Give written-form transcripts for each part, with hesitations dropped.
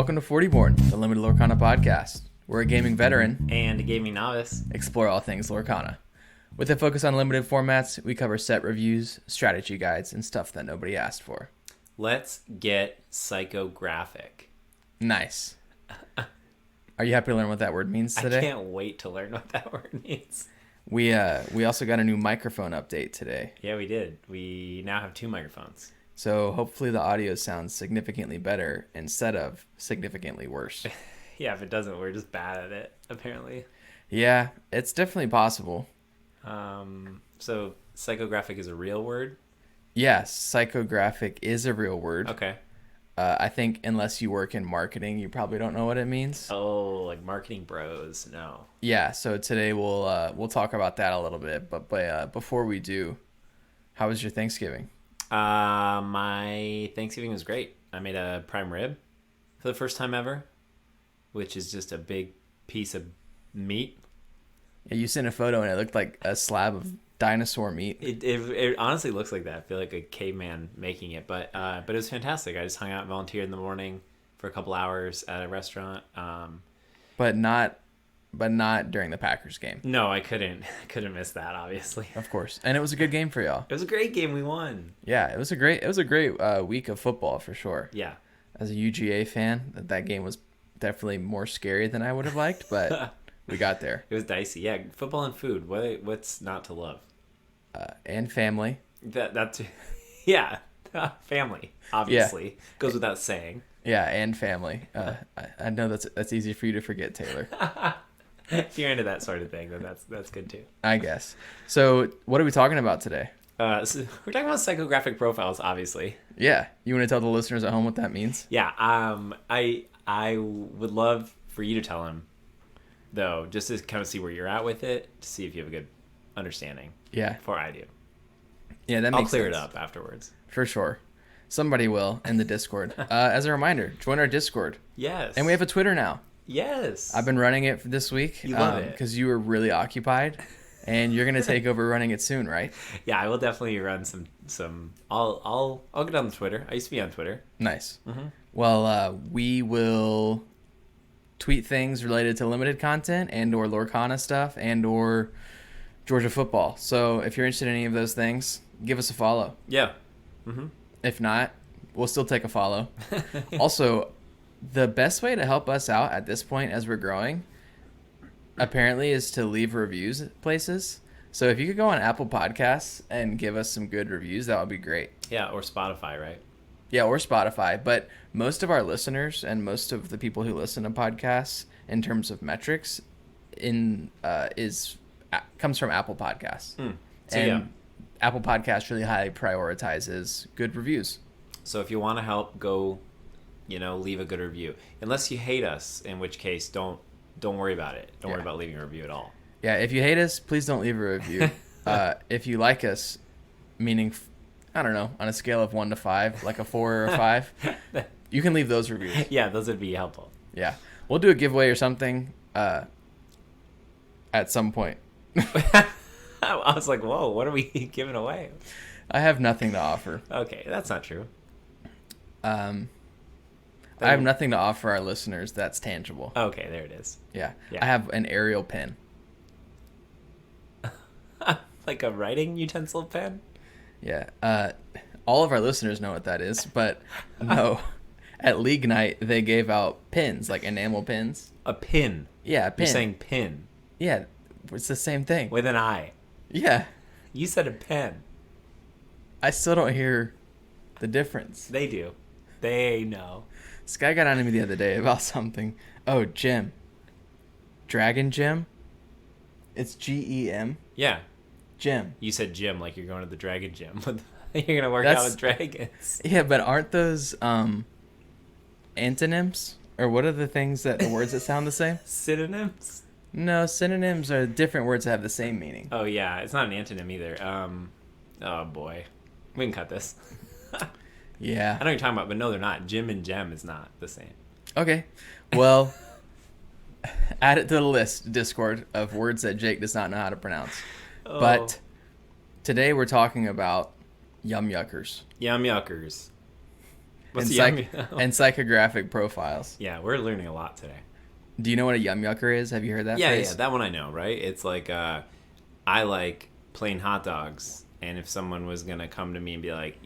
Welcome to Fortyborn, the Limited Lorcana podcast. We're a gaming veteran and a gaming novice. Explore all things Lorcana. With a focus on limited formats, we cover set reviews, strategy guides, and stuff that nobody asked for. Let's get psychographic. Nice. Are you happy to learn what that word means today? I can't wait to learn what that word means. We also got a new microphone update today. Yeah, we did. We now have 2 microphones. So hopefully the audio sounds significantly better instead of significantly worse. Yeah, if it doesn't, we're just bad at it, apparently. Yeah, it's definitely possible. So psychographic is a real word? Yes, psychographic is a real word. Okay. I think unless you work in marketing, you probably don't know what it means. Oh, like marketing bros. No. Yeah, so today we'll talk about that a little bit. But before we do, how was your Thanksgiving? My Thanksgiving was great. I made a prime rib for the first time ever, which is just a big piece of meat. Yeah, you sent a photo and it looked like a slab of dinosaur meat. It honestly looks like that. I feel like a caveman making it, but it was fantastic. I just hung out and volunteered in the morning for a couple hours at a restaurant. But not during the Packers game. No, I couldn't miss that, obviously. Of course. And it was a good game for y'all. It was a great game. We won. Yeah, it was a great week of football for sure. Yeah. As a UGA fan, that game was definitely more scary than I would have liked, but we got there. It was dicey. Yeah, football and food. What's not to love? And family. That's yeah, family. Obviously, yeah. Goes without saying. Yeah, and family. I know that's easy for you to forget, Taylor. If you're into that sort of thing, then that's good too. I guess. So, what are we talking about today? So we're talking about psychographic profiles, obviously. Yeah, you want to tell the listeners at home what that means? Yeah. I would love for you to tell them, though, just to kind of see where you're at with it, to see if you have a good understanding. Yeah. Before I do. Yeah, that makes sense. I'll clear it up afterwards. For sure. Somebody will in the Discord. As a reminder, join our Discord. Yes. And we have a Twitter now. Yes. I've been running it for this week. You love it. Because you were really occupied. And you're going to take over running it soon, right? Yeah, I will definitely run some. I'll get on Twitter. I used to be on Twitter. Nice. Mm-hmm. Well, we will tweet things related to limited content and or Lorcana stuff and or Georgia football. So if you're interested in any of those things, give us a follow. Yeah. Mm-hmm. If not, we'll still take a follow. Also, the best way to help us out at this point as we're growing, apparently, is to leave reviews at places. So if you could go on Apple Podcasts and give us some good reviews, that would be great. Yeah, or Spotify, right? Yeah, or Spotify. But most of our listeners and most of the people who listen to podcasts in terms of metrics comes from Apple Podcasts. So, and yeah. Apple Podcasts really highly prioritizes good reviews. So if you want to help, go, leave a good review. Unless you hate us, in which case don't worry about it. Don't worry about leaving a review at all. Yeah, if you hate us, please don't leave a review. If you like us, meaning, I don't know, on a scale of 1 to 5, like a 4 or a 5, you can leave those reviews. Yeah, those would be helpful. Yeah. We'll do a giveaway or something at some point. I was like, whoa, what are we giving away? I have nothing to offer. Okay, that's not true. I have nothing to offer our listeners that's tangible. Okay, there it is. Yeah. I have an aerial pen. Like a writing utensil pen? Yeah. All of our listeners know what that is, but no. At League Night, they gave out pins, like enamel pins. A pin? Yeah, a pin. You're saying pin? Yeah, it's the same thing. With an I? Yeah. You said a pen. I still don't hear the difference. They do. They know. This guy got on to me the other day about something. Oh, gym. Dragon gym? It's Gem. Yeah. Gym. You said gym like you're going to the dragon gym. You're going to work out with dragons. Yeah, but aren't those antonyms? Or what are the words that sound the same? Synonyms? No, synonyms are different words that have the same meaning. Oh, yeah. It's not an antonym either. Oh, boy. We can cut this. Yeah. I know what you're talking about, but no, they're not. Gym and gem is not the same. Okay. Well, add it to the list, Discord, of words that Jake does not know how to pronounce. Oh. But today we're talking about yum yuckers. Yum yuckers. What's and, a yum? and psychographic profiles. Yeah, we're learning a lot today. Do you know what a yum yucker is? Have you heard that Yeah, phrase? yeah, that one I know, right? It's like I like plain hot dogs, and if someone was gonna come to me and be like,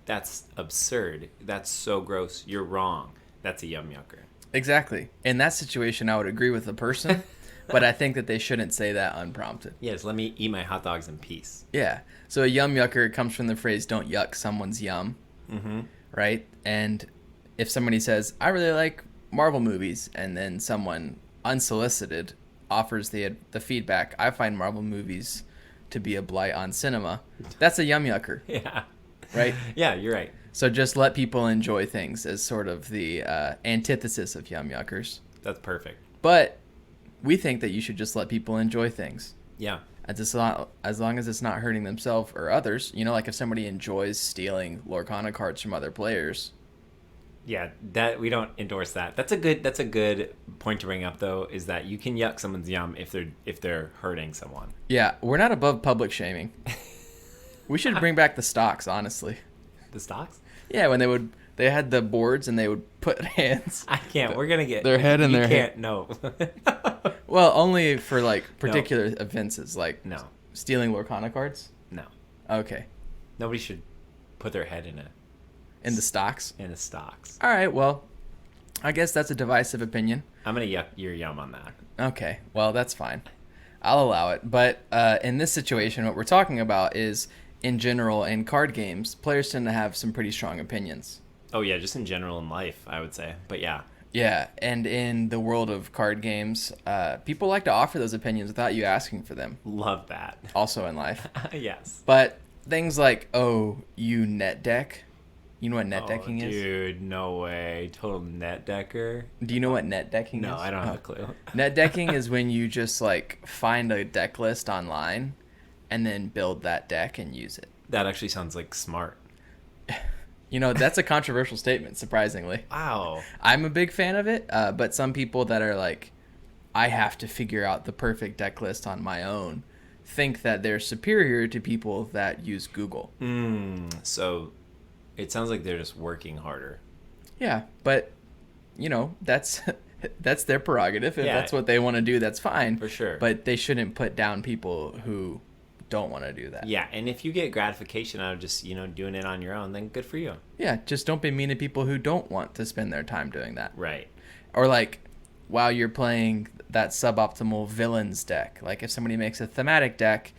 that's absurd, that's so gross, you're wrong, that's a yum yucker. Exactly. In that situation, I would agree with the person, but I think that they shouldn't say that unprompted. Yeah, just let me eat my hot dogs in peace. Yeah. So a yum yucker comes from the phrase "don't yuck someone's yum," right? And if somebody says, "I really like Marvel movies," and then someone unsolicited offers the feedback, "I find Marvel movies to be a blight on cinema," that's a yum yucker. Yeah. Right? Yeah, you're right. So just let people enjoy things as sort of the antithesis of yum yuckers. That's perfect. But we think that you should just let people enjoy things. Yeah. As long as it's not hurting themselves or others. You know, like if somebody enjoys stealing Lorcana cards from other players. Yeah, that we don't endorse that. That's a good point to bring up though, is that you can yuck someone's yum if they're hurting someone. Yeah, we're not above public shaming. We should bring back the stocks, honestly. The stocks? Yeah, when they had the boards and they would put hands. I can't. We're gonna get their head in their head. You can't. head. No. Well, only for like particular offenses, like No. stealing Lorcana cards. No. Okay. Nobody should put their head In the stocks. in the stocks. All right. Well, I guess that's a divisive opinion. I'm gonna yuck your yum on that. Okay. Well, that's fine. I'll allow it. But in this situation, what we're talking about is, in general, in card games, players tend to have some pretty strong opinions. Oh yeah, just in general in life, I would say. But yeah. Yeah, and in the world of card games, people like to offer those opinions without you asking for them. Love that. Also in life. Yes. But things like, "Oh, you net deck." You know what net decking is? Dude, no way. Total net decker. Do you know what net decking is? No, I don't have a clue. Net decking is when you just like find a deck list online and then build that deck and use it. That actually sounds like smart. You know, that's a controversial statement, surprisingly. Wow. I'm a big fan of it, but some people that are like, I have to figure out the perfect deck list on my own, think that they're superior to people that use Google. So it sounds like they're just working harder. Yeah, but, you know, that's that's their prerogative. If that's what they want to do, that's fine. For sure. But they shouldn't put down people who don't want to do that. Yeah, and if you get gratification out of just, doing it on your own, then good for you. Yeah, just don't be mean to people who don't want to spend their time doing that. Right. Or like, while you're playing that suboptimal villains deck, like if somebody makes a thematic deck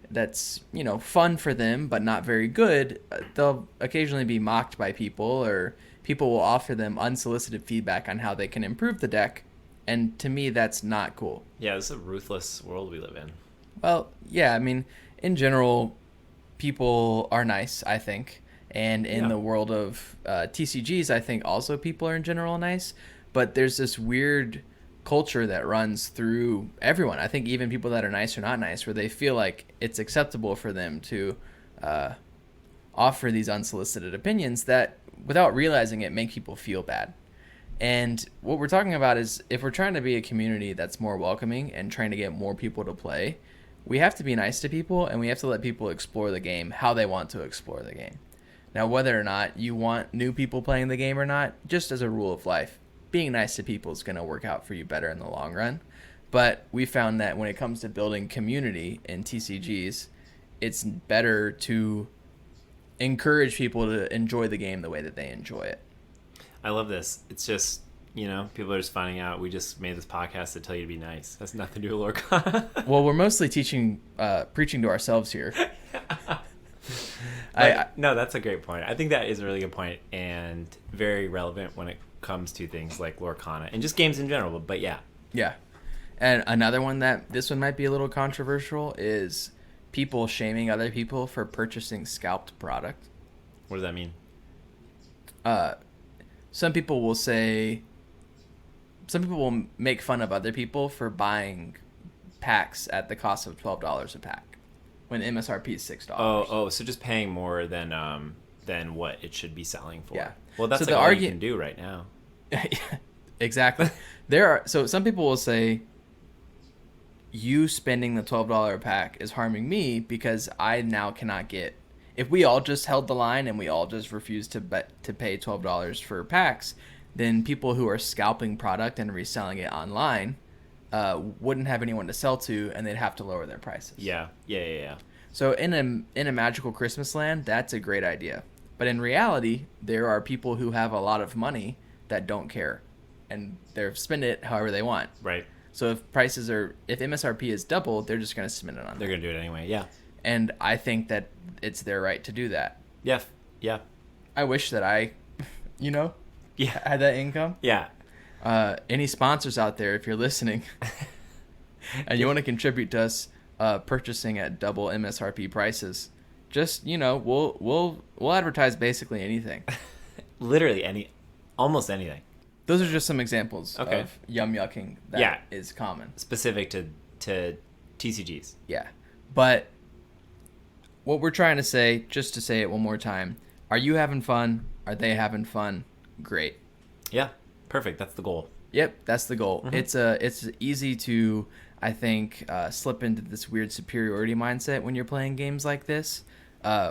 that's, fun for them but not very good, they'll occasionally be mocked by people, or people will offer them unsolicited feedback on how they can improve the deck, and to me that's not cool. Yeah, this is a ruthless world we live in. Well, yeah, I mean, in general, people are nice, I think. And in the world of TCGs, I think also people are in general nice. But there's this weird culture that runs through everyone. I think even people that are nice or not nice, where they feel like it's acceptable for them to offer these unsolicited opinions that, without realizing it, make people feel bad. And what we're talking about is, if we're trying to be a community that's more welcoming and trying to get more people to play, we have to be nice to people, and we have to let people explore the game how they want to explore the game. Now, whether or not you want new people playing the game or not, just as a rule of life, being nice to people is going to work out for you better in the long run. But we found that when it comes to building community in TCGs, it's better to encourage people to enjoy the game the way that they enjoy it. I love this. It's just, people are just finding out we just made this podcast to tell you to be nice. That's nothing to do with Lorcana. Well, we're mostly preaching to ourselves here. No, that's a great point. I think that is a really good point and very relevant when it comes to things like Lorcana and just games in general. But yeah. Yeah. And another one this one might be a little controversial is people shaming other people for purchasing scalped product. What does that mean? Some people will make fun of other people for buying packs at the cost of $12 a pack when MSRP is $6. Oh, so just paying more than what it should be selling for. Yeah. Well, that's so all you can do right now. Exactly. So some people will say, you spending the $12 pack is harming me because I now cannot get If we all just held the line and we all just refused to pay $12 for packs, then people who are scalping product and reselling it online wouldn't have anyone to sell to, and they'd have to lower their prices. Yeah. So in a magical Christmas land, that's a great idea. But in reality, there are people who have a lot of money that don't care, and they're spend it however they want. Right. So if MSRP is double, they're just going to spend it on. They're going to do it anyway. Yeah. And I think that it's their right to do that. Yeah. Yeah. I wish that I, Yeah. had that income. Yeah. Any sponsors out there, if you're listening, and you want to contribute to us purchasing at double MSRP prices, just we'll advertise basically anything. Literally almost anything. Those are just some examples Okay. of yum yucking that is common. Specific to TCGs. Yeah. But what we're trying to say, just to say it one more time, are you having fun? Are they having fun? Great. Yeah. Perfect. That's the goal. Yep, that's the goal. Mm-hmm. It's easy to, I think, slip into this weird superiority mindset when you're playing games like this,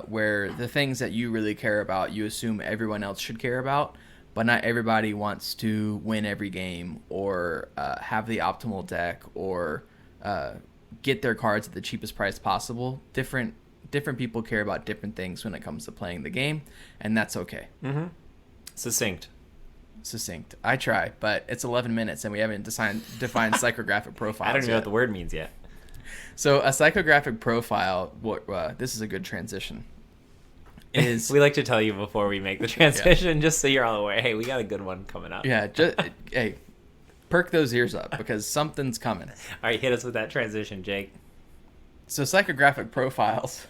where the things that you really care about, you assume everyone else should care about, but not everybody wants to win every game or have the optimal deck or get their cards at the cheapest price possible. Different people care about different things when it comes to playing the game, and that's okay. Mm-hmm. Succinct. I try, but it's 11 minutes and we haven't defined psychographic profiles. I don't even know what the word means yet. So a psychographic profile, this is a good transition. Is we like to tell you before we make the transition, just so you're all aware. Hey, we got a good one coming up. Yeah, hey, perk those ears up because something's coming. All right, hit us with that transition, Jake. So psychographic profiles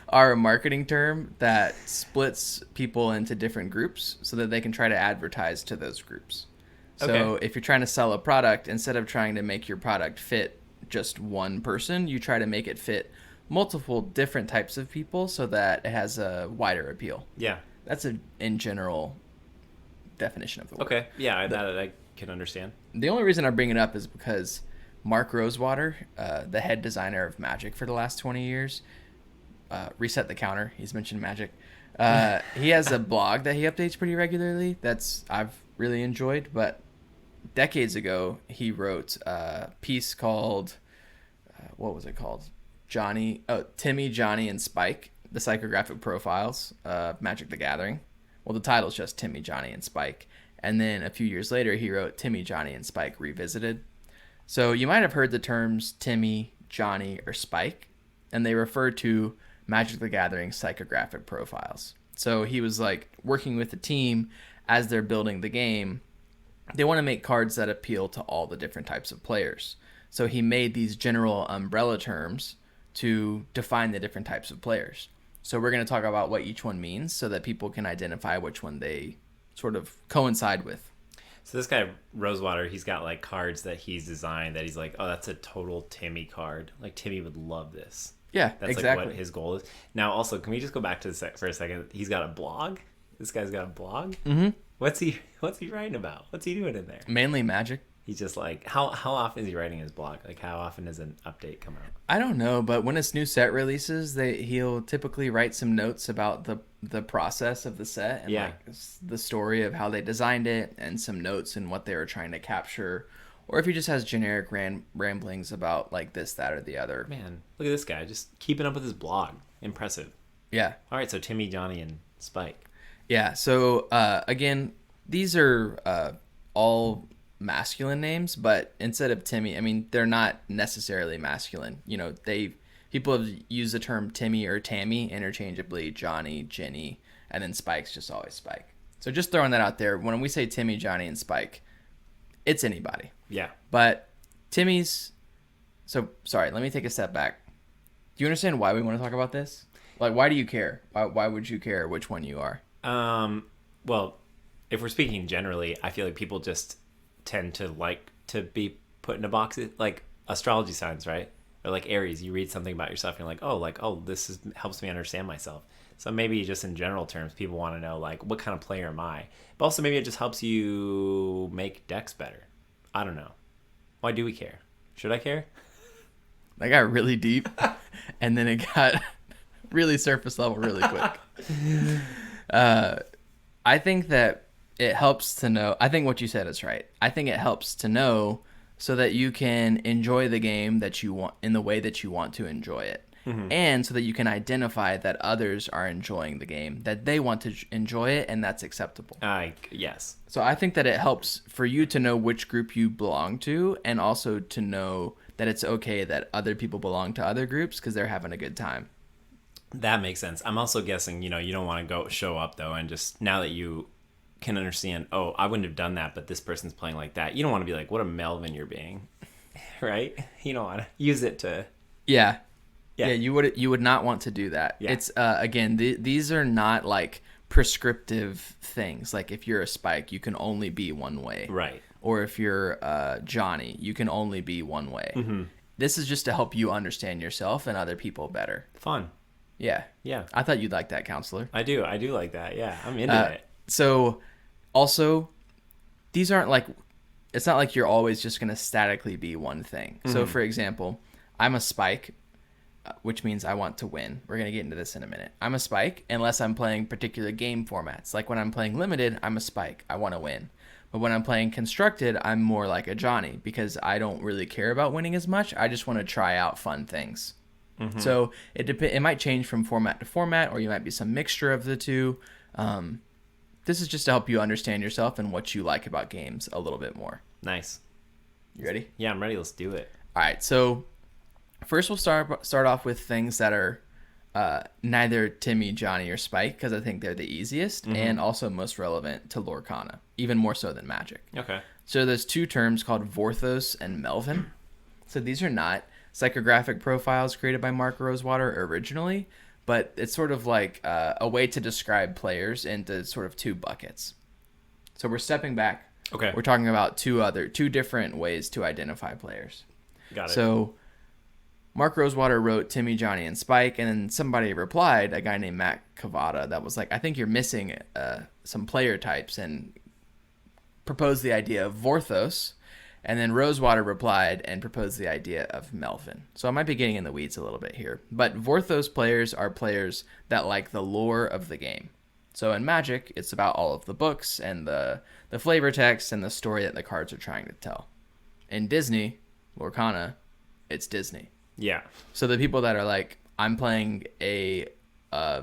are a marketing term that splits people into different groups so that they can try to advertise to those groups. So if you're trying to sell a product, instead of trying to make your product fit just one person, you try to make it fit multiple different types of people so that it has a wider appeal. Yeah. That's in general definition of the word. Okay. Yeah, that I can understand. The only reason I bring it up is because Mark Rosewater, the head designer of Magic for the last 20 years, Reset the Counter, he's mentioned Magic. He has a blog that he updates pretty regularly I've really enjoyed, but decades ago he wrote a piece called, what was it called? Timmy, Johnny, and Spike, the psychographic profiles of Magic the Gathering. Well, the title's just Timmy, Johnny, and Spike. And then a few years later, he wrote Timmy, Johnny, and Spike Revisited. So you might have heard the terms Timmy, Johnny, or Spike, and they refer to Magic the Gathering psychographic profiles. So he was like working with the team as they're building the game. They want to make cards that appeal to all the different types of players. So he made these general umbrella terms to define the different types of players. So we're going to talk about what each one means so that people can identify which one they sort of coincide with. So this guy, Rosewater, he's got like cards that he's designed that he's like, oh, that's a total Timmy card. Like Timmy would love this. Yeah, that's exactly. Like what his goal is. Now, also, can we just go back to for a second? He's got a blog. This guy's got a blog. Mm-hmm. What's he writing about? What's he doing in there? Mainly Magic. He's just like, how often is he writing his blog? Like, how often does an update come out? I don't know, but when it's new set releases, he'll typically write some notes about the process of the set and like the story of how they designed it and some notes and what they were trying to capture. Or if he just has generic ramblings about like this, that, or the other. Man, look at this guy, just keeping up with his blog. Impressive. Yeah. All right, so Timmy, Johnny, and Spike. Yeah, so again, these are all masculine names, but instead of Timmy, I mean, they're not necessarily masculine. You know, people have used the term Timmy or Tammy interchangeably, Johnny, Jenny, and then Spike's just always Spike. So just throwing that out there, when we say Timmy, Johnny, and Spike, it's anybody. Yeah. But Timmy's... So, sorry, let me take a step back. Do you understand why we want to talk about this? Like, why do you care? Why would you care which one you are? Well, if we're speaking generally, I feel like people just tend to like to be put in a box, like astrology signs, right? Or like Aries, you read something about yourself and you're like, oh, this helps me understand myself. So maybe just in general terms, people want to know like, what kind of player am I? But also maybe it just helps you make decks better. I don't know. Why do we care? Should I care? That got really deep, and then it got really surface level really quick. I think that it helps to know. I think what you said is right. I think it helps to know so that you can enjoy the game that you want in the way that you want to enjoy it. And so that you can identify that others are enjoying the game, that they want to enjoy it, and that's acceptable. Yes. So I think that it helps for you to know which group you belong to, and also to know that it's okay that other people belong to other groups because they're having a good time. That makes sense. I'm also guessing, you don't want to go show up, though, and just now that you can understand, oh, I wouldn't have done that, but this person's playing like that. You don't want to be like, what a Melvin you're being, right? You don't want to use it to... Yeah, you would not want to do that. Yeah. It's again, these are not like prescriptive things. Like if you're a Spike, you can only be one way, right? Or if you're Johnny, you can only be one way. Mm-hmm. This is just to help you understand yourself and other people better. Fun. Yeah. I thought you'd like that, counselor. I do like that. Yeah, I'm into it. So, also, these aren't like, it's not like you're always just gonna statically be one thing. Mm-hmm. So, for example, I'm a Spike, which means I want to win. We're going to get into this in a minute. I'm a Spike unless I'm playing particular game formats. Like when I'm playing Limited, I'm a Spike. I want to win. But when I'm playing Constructed, I'm more like a Johnny because I don't really care about winning as much. I just want to try out fun things. Mm-hmm. So it might change from format to format, or you might be some mixture of the two. This is just to help you understand yourself and what you like about games a little bit more. Nice. You ready? Yeah, I'm ready. Let's do it. All right, so... First, we'll start off with things that are neither Timmy, Johnny, or Spike, because I think they're the easiest and also most relevant to Lorcana, even more so than Magic. Okay. So there's two terms called Vorthos and Melvin. So these are not psychographic profiles created by Mark Rosewater originally, but it's sort of like a way to describe players into sort of two buckets. So we're stepping back. Okay. We're talking about two different ways to identify players. Got it. So Mark Rosewater wrote Timmy, Johnny, and Spike, and then somebody replied, a guy named Matt Cavada, that was like, I think you're missing some player types, and proposed the idea of Vorthos. And then Rosewater replied and proposed the idea of Melvin. So I might be getting in the weeds a little bit here. But Vorthos players are players that like the lore of the game. So in Magic, it's about all of the books and the flavor text and the story that the cards are trying to tell. In Disney, Lorcana, it's Disney. Yeah. So the people that are like, I'm playing a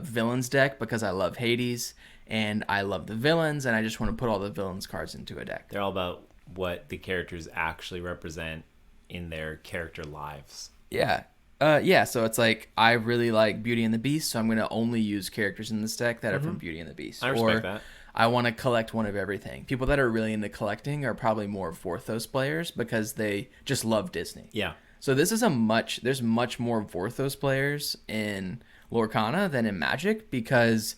villains deck because I love Hades and I love the villains and I just want to put all the villains cards into a deck. They're all about what the characters actually represent in their character lives. Yeah. So it's like, I really like Beauty and the Beast, so I'm going to only use characters in this deck that are from Beauty and the Beast. I respect that. I want to collect one of everything. People that are really into collecting are probably more Vorthos players because they just love Disney. Yeah. So this is there's much more Vorthos players in Lorcana than in Magic because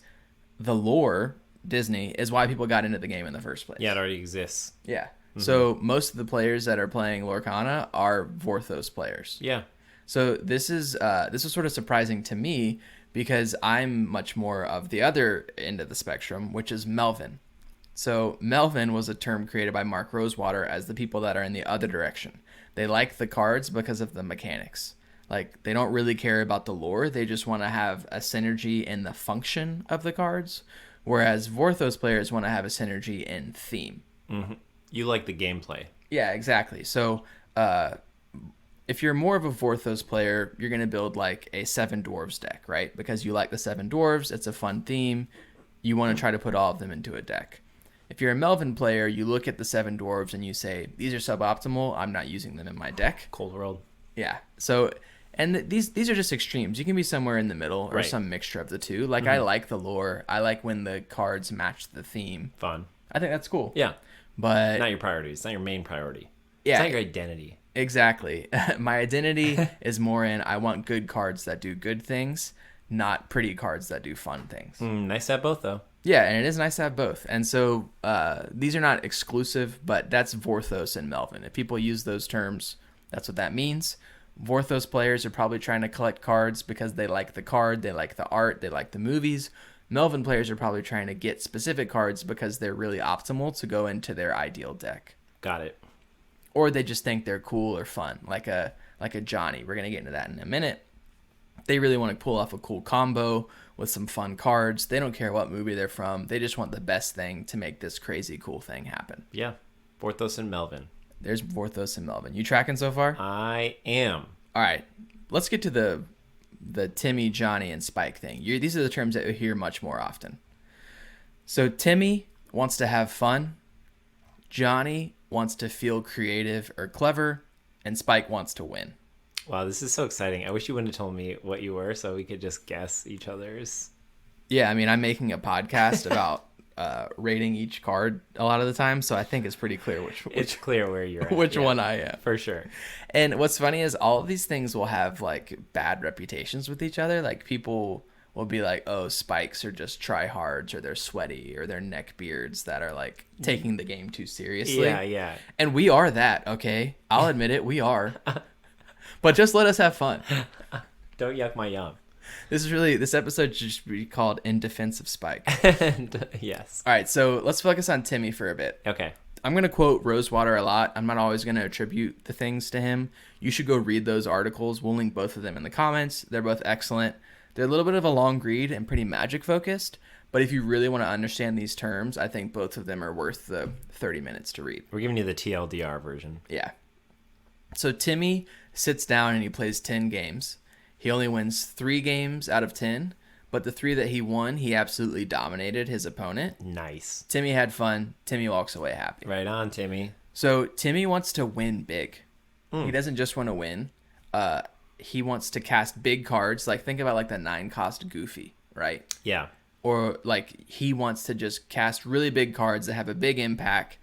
the lore, Disney, is why people got into the game in the first place. Yeah, it already exists. Yeah. Mm-hmm. So most of the players that are playing Lorcana are Vorthos players. Yeah. So this is sort of surprising to me because I'm much more of the other end of the spectrum, which is Melvin. So Melvin was a term created by Mark Rosewater as the people that are in the other direction. They like the cards because of the mechanics. Like, they don't really care about the lore. They just want to have a synergy in the function of the cards. Whereas Vorthos players want to have a synergy in theme. Mm-hmm. You like the gameplay. Yeah, exactly. So, if you're more of a Vorthos player, you're going to build like a 7 Dwarves deck, right? Because you like the 7 Dwarves. It's a fun theme. You want to try to put all of them into a deck. If you're a Melvin player, you look at the 7 Dwarves and you say, these are suboptimal. I'm not using them in my deck. Cold World. Yeah. So, and these are just extremes. You can be somewhere in the middle or some mixture of the two. Like, I like the lore. I like when the cards match the theme. Fun. I think that's cool. Yeah. But not your priority. It's not your main priority. Yeah. It's not your identity. Exactly. My identity is more in, I want good cards that do good things, not pretty cards that do fun things. Nice to have both, though. Yeah, and it is nice to have both. And so these are not exclusive, but that's Vorthos and Melvin. If people use those terms, that's what that means. Vorthos players are probably trying to collect cards because they like the card, they like the art, they like the movies. Melvin players are probably trying to get specific cards because they're really optimal to go into their ideal deck. Got it. Or they just think they're cool or fun, like a Johnny. We're going to get into that in a minute. They really want to pull off a cool combo with some fun cards. They don't care what movie they're from. They just want the best thing to make this crazy cool thing happen. Yeah. Vorthos and Melvin. There's Vorthos and Melvin. You tracking so far? I am. All right. Let's get to the Timmy, Johnny, and Spike thing. These are the terms that you hear much more often. So Timmy wants to have fun. Johnny wants to feel creative or clever. And Spike wants to win. Wow, this is so exciting. I wish you wouldn't have told me what you were so we could just guess each other's. Yeah, I mean, I'm making a podcast about rating each card a lot of the time, so I think it's pretty clear it's clear where you're at. Which one I am. For sure. And what's funny is all of these things will have, like, bad reputations with each other. Like, people will be like, oh, Spikes are just tryhards, or they're sweaty, or they're neckbeards that are, like, taking the game too seriously. Yeah. And we are that, okay? I'll admit it, we are. But just let us have fun. Don't yuck my yum. This episode should just be called In Defense of Spike. Yes. All right, so let's focus on Timmy for a bit. Okay. I'm going to quote Rosewater a lot. I'm not always going to attribute the things to him. You should go read those articles. We'll link both of them in the comments. They're both excellent. They're a little bit of a long read and pretty magic focused. But if you really want to understand these terms, I think both of them are worth the 30 minutes to read. We're giving you the TLDR version. Yeah. So Timmy sits down and he plays 10 games. He only wins 3 games out of 10, but the 3 that he won, he absolutely dominated his opponent. Nice. Timmy had fun. Timmy walks away happy. Right on, Timmy. So Timmy wants to win big. He doesn't just want to win. He wants to cast big cards. Like, think about like the 9-cost Goofy, right? Yeah. Or like he wants to just cast really big cards that have a big impact,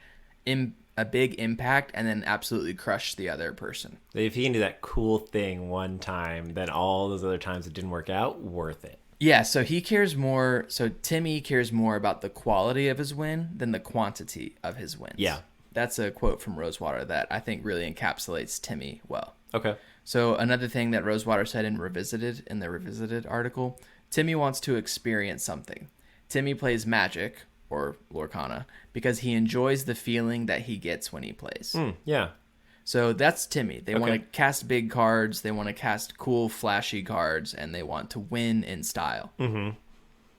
and then absolutely crush the other person. If he can do that cool thing one time, then all those other times it didn't work out, worth it. Yeah, so he cares more. So Timmy cares more about the quality of his win than the quantity of his wins. Yeah. That's a quote from Rosewater that I think really encapsulates Timmy well. Okay. So another thing that Rosewater said in the Revisited article, Timmy wants to experience something. Timmy plays Magic, or Lorcana, because he enjoys the feeling that he gets when he plays. Yeah. So that's Timmy. They want to cast big cards, they want to cast cool, flashy cards, and they want to win in style. Mm-hmm.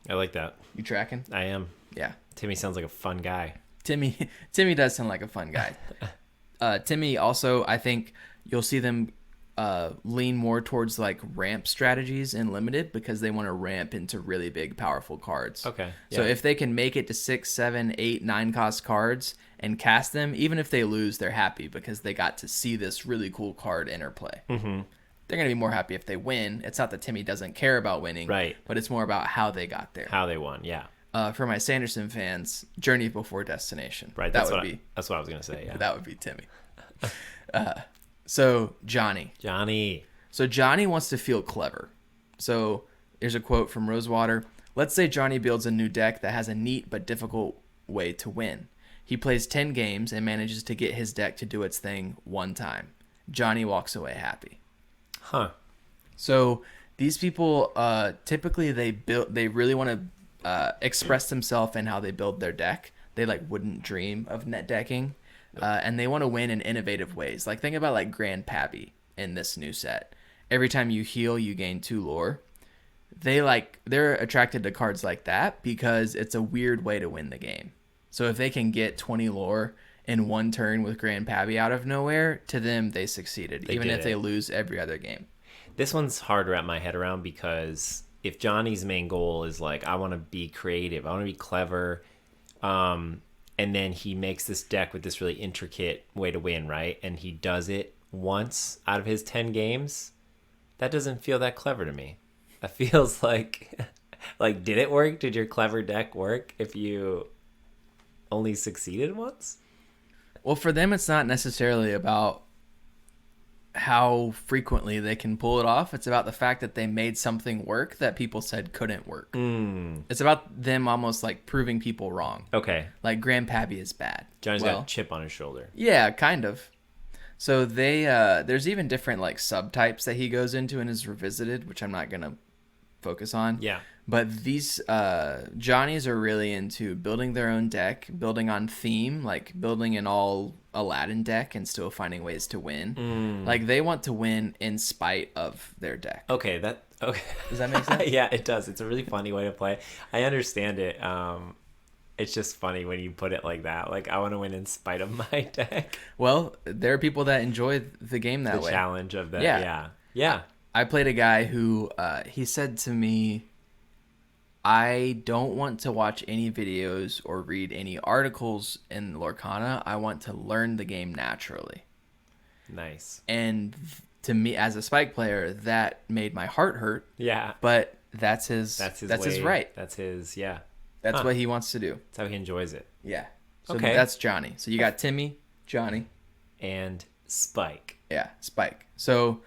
I like that. You tracking? I am. Yeah. Timmy sounds like a fun guy. Timmy does sound like a fun guy. Timmy also, I think you'll see them lean more towards like ramp strategies in Limited because they want to ramp into really big, powerful cards. Okay. Yeah. So if they can make it to 6, 7, 8, 9-cost cards and cast them, even if they lose, they're happy because they got to see this really cool card interplay. Mm-hmm. They're going to be more happy if they win. It's not that Timmy doesn't care about winning, right? But it's more about how they got there. How they won, yeah. For my Sanderson fans, Journey Before Destination. Right, that's what I was going to say, yeah. That would be Timmy. So Johnny. So Johnny wants to feel clever. So here's a quote from Rosewater. Let's say Johnny builds a new deck that has a neat but difficult way to win. He plays 10 games and manages to get his deck to do its thing one time. Johnny walks away happy. Huh. So these people typically they really want to express themselves in how they build their deck. They like wouldn't dream of net decking. And they want to win in innovative ways. Like, think about like Grand Pabby in this new set. Every time you heal, you gain 2 lore. They're attracted to cards like that because it's a weird way to win the game. So if they can get 20 lore in one turn with Grand Pabby out of nowhere, to them they succeeded, even if they lose every other game. This one's hard to wrap my head around because if Johnny's main goal is like, I want to be creative, I want to be clever, and then he makes this deck with this really intricate way to win, right? And he does it once out of his 10 games. That doesn't feel that clever to me. That feels like did it work? Did your clever deck work if you only succeeded once? Well, for them, it's not necessarily about how frequently they can pull it off. It's about the fact that they made something work that people said couldn't work. It's about them almost like proving people wrong. Okay. Like Grand Pabby is bad. Johnny's got a chip on his shoulder. Yeah, kind of. So they there's even different like subtypes that he goes into in his Revisited, which I'm not gonna focus on. Yeah. But these Johnnies are really into building their own deck, building on theme, like building an all Aladdin deck and still finding ways to win. Like they want to win in spite of their deck. Okay, okay. Does that make sense? Yeah, it does. It's a really funny way to play. I understand it. It's just funny when you put it like that. Like, I want to win in spite of my deck. Well, there are people that enjoy the game that way. The challenge of that. Yeah. I played a guy who he said to me, I don't want to watch any videos or read any articles in Lorcana. I want to learn the game naturally. Nice. And to me, as a Spike player, that made my heart hurt. Yeah. But that's his right. That's his, yeah. That's what he wants to do. That's how he enjoys it. Yeah. So okay. That's Johnny. So you got Timmy, Johnny, and Spike. Yeah, Spike. So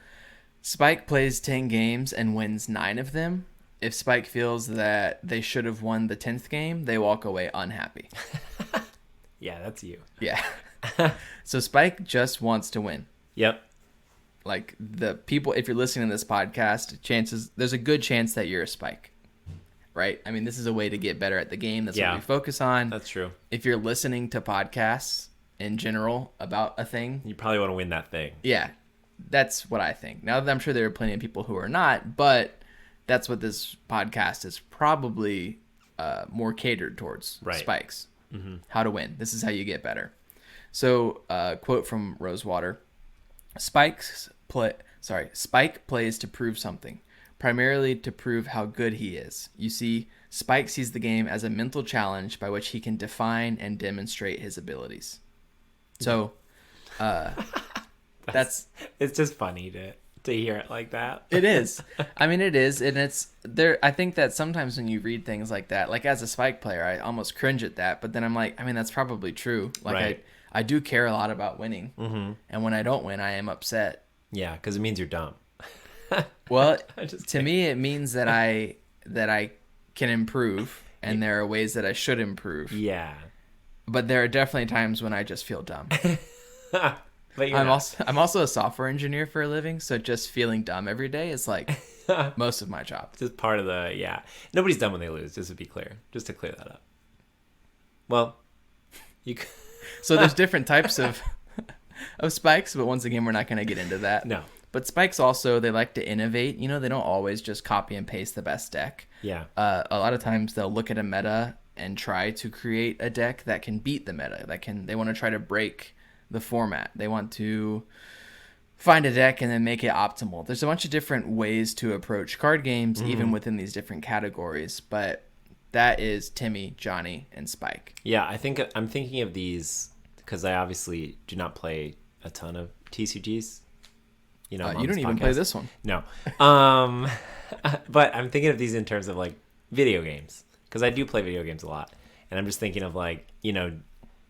Spike plays 10 games and wins 9 of them. If Spike feels that they should have won the 10th game, they walk away unhappy. Yeah, that's you. Yeah. So Spike just wants to win. Yep. Like the people, if you're listening to this podcast, there's a good chance that you're a Spike. Right? I mean, this is a way to get better at the game. That's what we focus on. That's true. If you're listening to podcasts in general about a thing, you probably want to win that thing. Yeah. That's what I think. Now, I'm sure there are plenty of people who are not, but that's what this podcast is probably more catered towards. Right. Spikes. Mm-hmm. How to win. This is how you get better. So, quote from Rosewater. Spike plays to prove something. Primarily to prove how good he is. You see, Spike sees the game as a mental challenge by which he can define and demonstrate his abilities. So, that's it's just funny to hear it like that. It is. I mean, it is, and it's there. I think that sometimes when you read things like that, like as a Spike player, I almost cringe at that. But then I'm like, I mean, that's probably true. Like right. I do care a lot about winning, and when I don't win, I am upset. Yeah, because it means you're dumb. Well, to me, it means that I can improve, and there are ways that I should improve. Yeah. But there are definitely times when I just feel dumb. But I'm also a software engineer for a living, so just feeling dumb every day is like most of my job. Just part of nobody's dumb when they lose, just to be clear. Just to clear that up. Well, so there's different types of Spikes, but once again, we're not going to get into that. No. But Spikes also, they like to innovate. You know, they don't always just copy and paste the best deck. Yeah. A lot of times they'll look at a meta and try to create a deck that can beat the meta. They want to try to break the format. They want to find a deck and then make it optimal. There's a bunch of different ways to approach card games, even within these different categories. But that is Timmy, Johnny, and Spike. Yeah, I'm thinking of these because I obviously do not play a ton of TCGs. You don't even play this one. No. But I'm thinking of these in terms of like video games because I do play video games a lot. And I'm just thinking of like,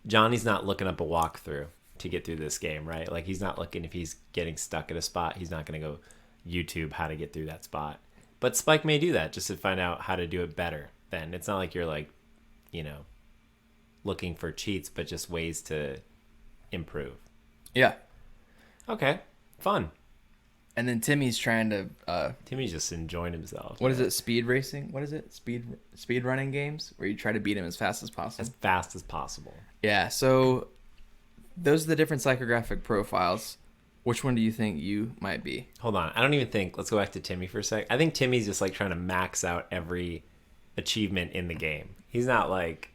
Johnny's not looking up a walkthrough to get through this game, right? Like he's not looking if he's getting stuck at a spot. He's not going to go YouTube how to get through that spot. But Spike may do that just to find out how to do it better. Then it's not like you're like, looking for cheats, but just ways to improve. Yeah. Okay. Fun. And then Timmy's trying to... Timmy's just enjoying himself. What is it? Speed racing? What is it? Speed running games? Where you try to beat him as fast as possible? As fast as possible. Yeah, so those are the different psychographic profiles. Which one do you think you might be? Hold on. I don't even think... Let's go back to Timmy for a sec. I think Timmy's just like trying to max out every achievement in the game. He's not like...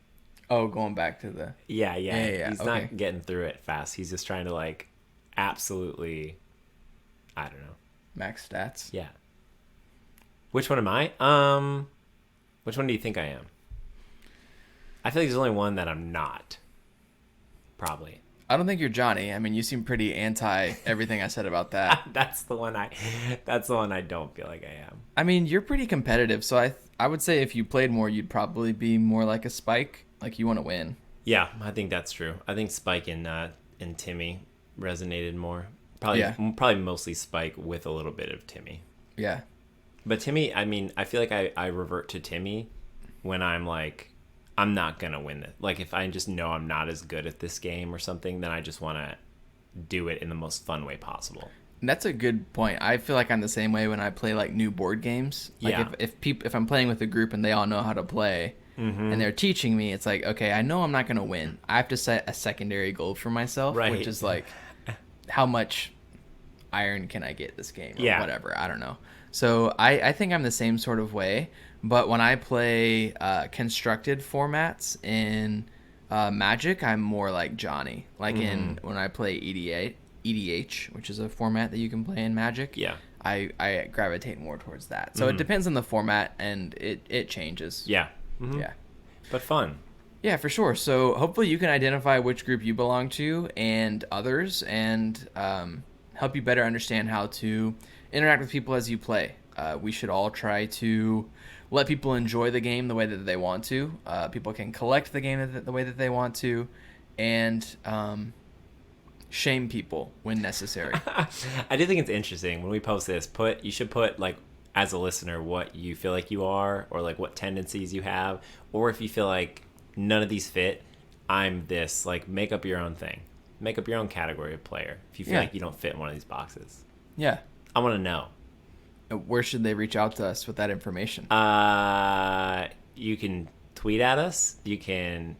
Oh, going back to the... Yeah. He's not getting through it fast. He's just trying to like absolutely... I don't know. Max stats? Yeah. Which one am I? Which one do you think I am? I feel like there's only one that I'm not. Probably. I don't think you're Johnny. I mean, you seem pretty anti everything I said about that. That's the one I don't feel like I am. I mean, you're pretty competitive, so I would say if you played more, you'd probably be more like a Spike. Like you want to win. Yeah, I think that's true. I think Spike and Timmy resonated more. Probably mostly Spike with a little bit of Timmy. Yeah. But Timmy, I mean, I feel like I revert to Timmy when I'm like, I'm not going to win it. Like if I just know I'm not as good at this game or something, then I just want to do it in the most fun way possible. That's a good point. I feel like I'm the same way when I play like new board games. Like if I'm playing with a group and they all know how to play, and they're teaching me, it's like, okay, I know I'm not going to win. I have to set a secondary goal for myself, Right. which is like, how much iron can I get this game or whatever. I don't know. So I think I'm the same sort of way, but when I play constructed formats in Magic, I'm more like Johnny. Like when I play EDH, which is a format that you can play in Magic. Yeah. I gravitate more towards that. So it depends on the format, and it changes. Yeah. Yeah. But fun. Yeah, for sure. So hopefully you can identify which group you belong to and others, and help you better understand how to interact with people as you play. We should all try to let people enjoy the game the way that they want to. People can collect the game the way that they want to, and shame people when necessary. I do think it's interesting when we post this. You should put like, as a listener, what you feel like you are, or like what tendencies you have, or if you feel like none of these fit, I'm this. Like, make up your own thing. Make up your own category of player if you feel like you don't fit in one of these boxes. Yeah. I want to know. Where should they reach out to us with that information? You can tweet at us. You can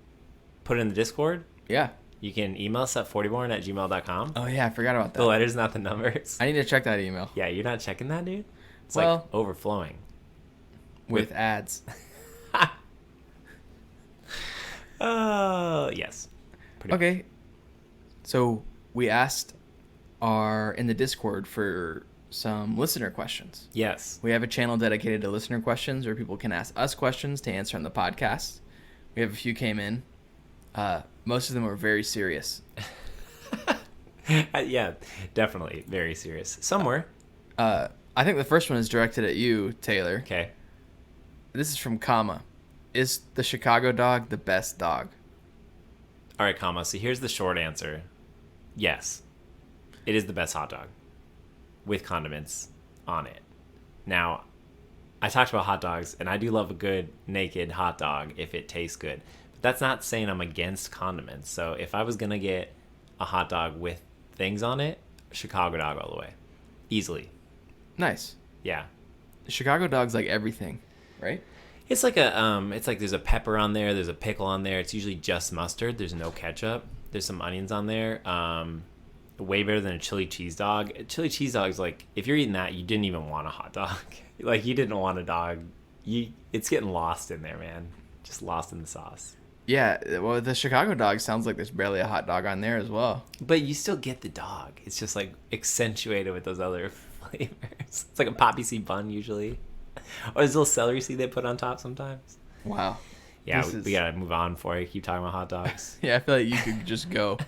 put it in the Discord. Yeah. You can email us at fortyborn@gmail.com. Oh, yeah, I forgot about that. The letters, not the numbers. I need to check that email. Yeah, you're not checking that, dude? It's well, like overflowing. With ads. Yes. Okay. So we asked in the Discord for some listener questions. Yes. We have a channel dedicated to listener questions where people can ask us questions to answer on the podcast. We have a few came in. Most of them were very serious. Yeah, definitely very serious. Somewhere. I think the first one is directed at you, Taylor. Okay. This is from Comma. Is the Chicago dog the best dog? All right, Comma. So here's the short answer. Yes. It is the best hot dog with condiments on it. Now, I talked about hot dogs, and I do love a good naked hot dog if it tastes good. But that's not saying I'm against condiments. So if I was going to get a hot dog with things on it, Chicago dog all the way. Easily. Nice. Yeah. The Chicago dog's like everything, right? It's like it's like there's a pepper on there, there's a pickle on there. It's usually just mustard. There's no ketchup. There's some onions on there. Way better than a chili cheese dog. A chili cheese dog is like, if you're eating that, you didn't even want a hot dog. Like, you didn't want a dog. It's getting lost in there, man. Just lost in the sauce. Yeah, well, the Chicago dog sounds like there's barely a hot dog on there as well. But you still get the dog. It's just like accentuated with those other flavors. It's like a poppy seed bun usually. Or there's a little celery seed they put on top sometimes. Wow. Yeah, we gotta move on before I keep talking about hot dogs. Yeah, I feel like you could just go.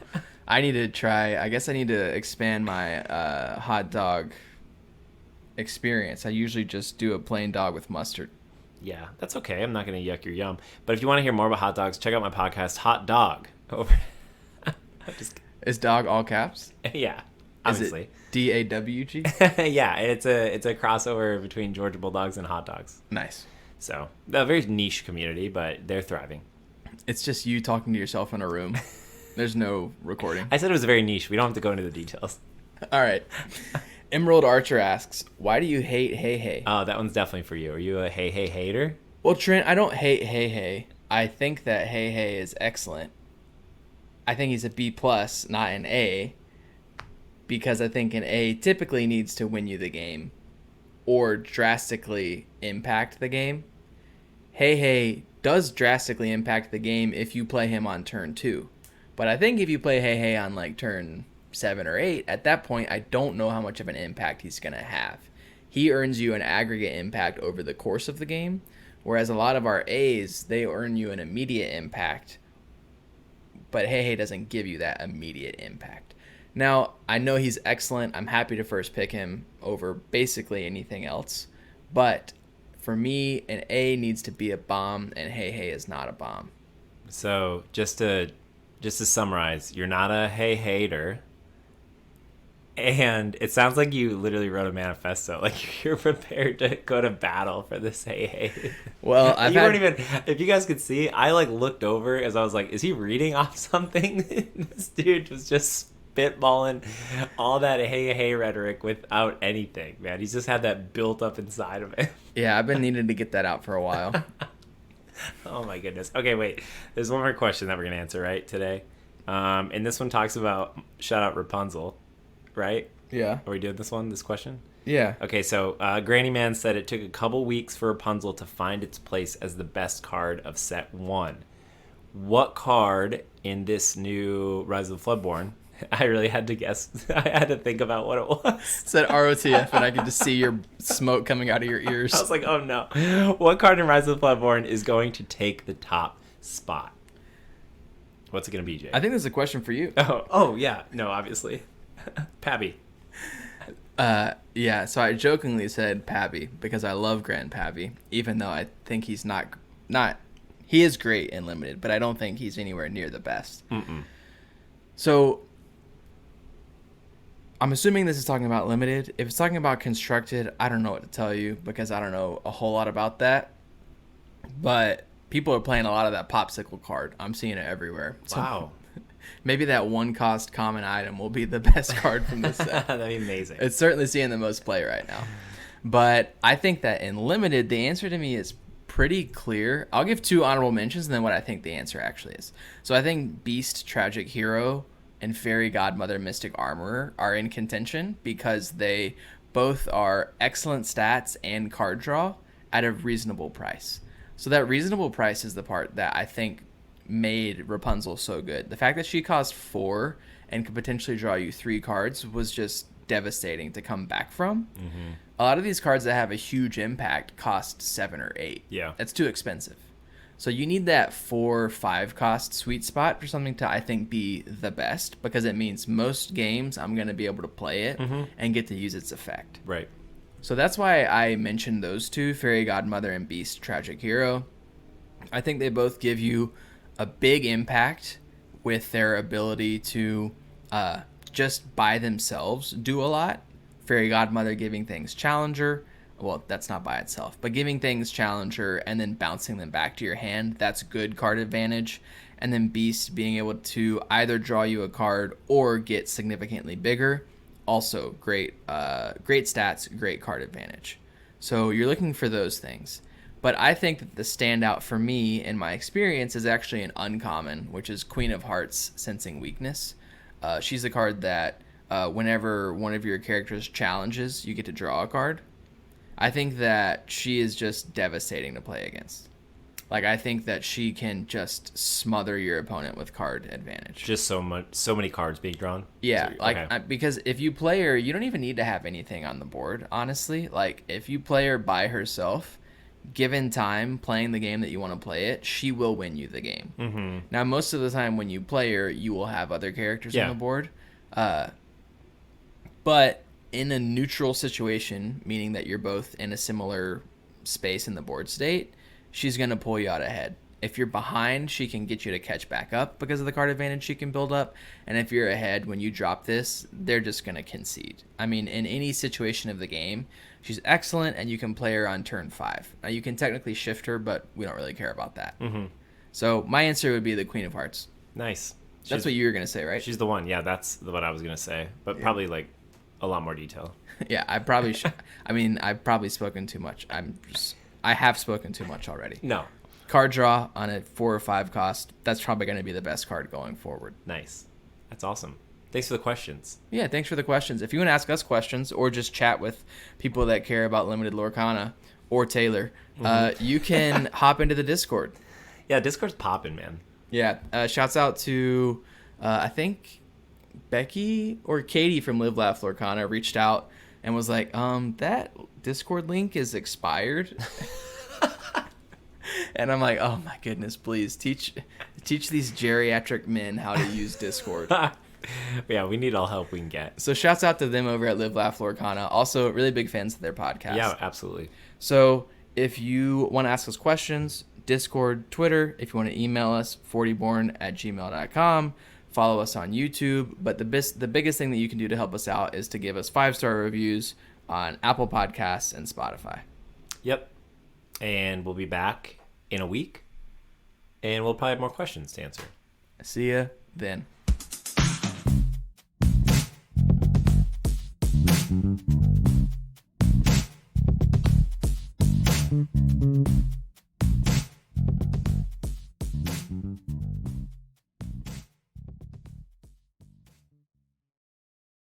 I need to try. I guess I need to expand my hot dog experience. I usually just do a plain dog with mustard. Yeah, that's okay. I'm not gonna yuck your yum. But if you want to hear more about hot dogs, check out my podcast, Hot Dog. Over. Is dog all caps? Yeah, obviously. Is it DAWG? Yeah, it's a crossover between Georgia Bulldogs and hot dogs. Nice. So a very niche community, but they're thriving. It's just you talking to yourself in a room. There's no recording. I said it was very niche. We don't have to go into the details. All right. Emerald Archer asks, why do you hate Hey Hey? Oh, that one's definitely for you. Are you a Hey Hey hater? Well, Trent, I don't hate Hey Hey. I think that Hey Hey is excellent. I think he's a B+, not an A, because I think an A typically needs to win you the game or drastically impact the game. Hey Hey does drastically impact the game if you play him on turn 2. But I think if you play Hey Hey on like turn 7 or 8, at that point, I don't know how much of an impact he's going to have. He earns you an aggregate impact over the course of the game, whereas a lot of our A's, they earn you an immediate impact, but Hey Hey doesn't give you that immediate impact. Now, I know he's excellent. I'm happy to first pick him over basically anything else, but for me, an A needs to be a bomb, and Hey Hey is not a bomb. So just to summarize, you're not a Hey Hater. And it sounds like you literally wrote a manifesto. Like, you're prepared to go to battle for this Hey Hey. Well, if you guys could see, I like looked over as I was like, is he reading off something? This dude was just spitballing all that Hey Hey rhetoric without anything, man. He's just had that built up inside of him. Yeah, I've been needing to get that out for a while. Oh my goodness. Okay, wait. There's one more question that we're gonna answer right today, and this one talks about shout out Rapunzel, right? Yeah. Are we doing this question? Yeah. Okay, so Granny Man said it took a couple weeks for Rapunzel to find its place as the best card of set 1. What card in this new Rise of the Floodborn? I really had to guess. I had to think about what it was. It said ROTF, and I could just see your smoke coming out of your ears. I was like, oh no. What card in Rise of the Floodborn is going to take the top spot? What's it going to be, Jay? I think this is a question for you. Oh yeah. No, obviously. Pabby. Yeah, so I jokingly said Pabby because I love Grand Pabby, even though I think he's not he is great in limited, but I don't think he's anywhere near the best. Mm-mm. So I'm assuming this is talking about limited. If it's talking about constructed, I don't know what to tell you because I don't know a whole lot about that. But people are playing a lot of that popsicle card. I'm seeing it everywhere. So Wow. maybe that one cost common item will be the best card from this set. That'd be amazing. It's certainly seeing the most play right now. But I think that in limited, the answer to me is pretty clear. I'll give 2 honorable mentions and then what I think the answer actually is. So I think Beast Tragic Hero and Fairy Godmother Mystic Armorer are in contention because they both are excellent stats and card draw at a reasonable price. So that reasonable price is the part that I think made Rapunzel so good. The fact that she cost 4 and could potentially draw you 3 cards was just devastating to come back from. Mm-hmm. A lot of these cards that have a huge impact cost 7 or 8. Yeah. That's too expensive. So you need that 4-5 cost sweet spot for something to, I think, be the best because it means most games I'm going to be able to play it and get to use its effect. Right. So that's why I mentioned those 2, Fairy Godmother and Beast Tragic Hero. I think they both give you a big impact with their ability to just by themselves do a lot. Fairy Godmother giving things Challenger. Well, that's not by itself, but giving things Challenger and then bouncing them back to your hand, that's good card advantage. And then Beast being able to either draw you a card or get significantly bigger. Also great stats, great card advantage. So you're looking for those things. But I think that the standout for me in my experience is actually an uncommon, which is Queen of Hearts Sensing Weakness. She's a card that whenever one of your characters challenges, you get to draw a card. I think that she is just devastating to play against. Like, I think that she can just smother your opponent with card advantage. Just so many cards being drawn. Yeah, So, like okay. Because if you play her, you don't even need to have anything on the board, honestly. Like, if you play her by herself, given time playing the game that you want to play it, she will win you the game. Mm-hmm. Now, most of the time when you play her, you will have other characters on the board. But in a neutral situation, meaning that you're both in a similar space in the board state, she's going to pull you out ahead. If you're behind, she can get you to catch back up because of the card advantage she can build up. And if you're ahead, when you drop this, they're just going to concede. I mean, in any situation of the game, she's excellent, and you can play her on turn 5. Now, you can technically shift her, but we don't really care about that. Mm-hmm. So my answer would be the Queen of Hearts. Nice. That's what you were going to say, right? She's the one. Yeah, that's what I was going to say. But probably, like, a lot more detail. Yeah, I probably should. I mean, I've probably spoken too much. I have spoken too much already. No. Card draw on a 4 or 5 cost. That's probably going to be the best card going forward. Nice. That's awesome. Thanks for the questions. Yeah, thanks for the questions. If you want to ask us questions or just chat with people that care about Limited Lorcana or Taylor, you can hop into the Discord. Yeah, Discord's popping, man. Yeah, shouts out to, I think, Becky or Katie from Live Laugh Lorcana reached out and was like, that Discord link is expired. And I'm like, oh my goodness, please teach these geriatric men how to use Discord. Yeah, we need all help we can get. So shouts out to them over at Live Laugh Lorcana. Also, really big fans of their podcast. Yeah, absolutely. So if you want to ask us questions, Discord, Twitter. If you want to email us, fortyborn@gmail.com. Follow us on YouTube. But the biggest thing that you can do to help us out is to give us 5-star reviews on Apple Podcasts and Spotify. Yep. And we'll be back in a week. And we'll probably have more questions to answer. See ya then.